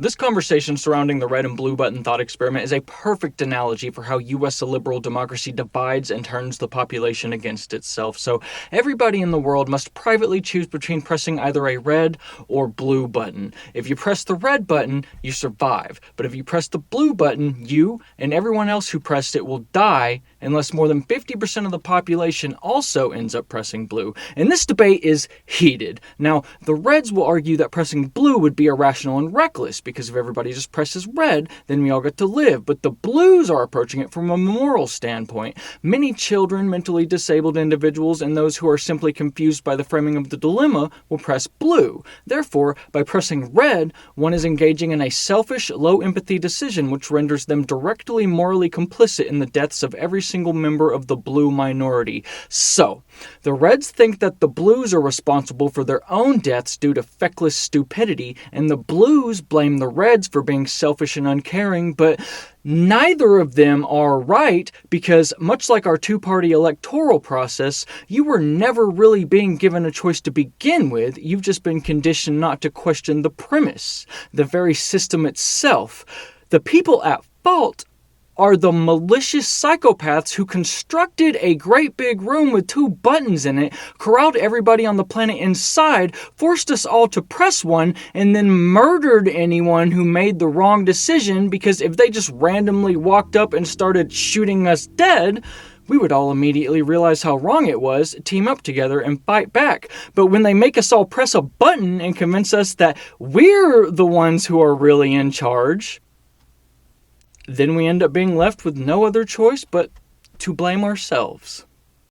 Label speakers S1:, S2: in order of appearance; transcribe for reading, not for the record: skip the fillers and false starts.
S1: This conversation surrounding the red and blue button thought experiment is a perfect analogy for how US liberal democracy divides and turns the population against itself. So everybody in the world must privately choose between pressing either a red or blue button. If you press the red button, you survive. But if you press the blue button, you and everyone else who pressed it will die unless more than 50% of the population also ends up pressing blue. And this debate is heated. Now, the Reds will argue that pressing blue would be irrational and reckless, because if everybody just presses red, then we all get to live. But the Blues are approaching it from a moral standpoint. Many children, mentally disabled individuals, and those who are simply confused by the framing of the dilemma will press blue. Therefore, by pressing red, one is engaging in a selfish, low-empathy decision which renders them directly morally complicit in the deaths of every single member of the blue minority. So, the Reds think that the Blues are responsible for their own deaths due to feckless stupidity, and the Blues blame the Reds for being selfish and uncaring, but neither of them are right, because much like our two-party electoral process, you were never really being given a choice to begin with. You've just been conditioned not to question the premise, the very system itself. The people at fault are the malicious psychopaths who constructed a great big room with two buttons in it, corralled everybody on the planet inside, forced us all to press one, and then murdered anyone who made the wrong decision, because if they just randomly walked up and started shooting us dead, we would all immediately realize how wrong it was, team up together, and fight back. But when they make us all press a button and convince us that we're the ones who are really in charge, then we end up being left with no other choice but to blame ourselves.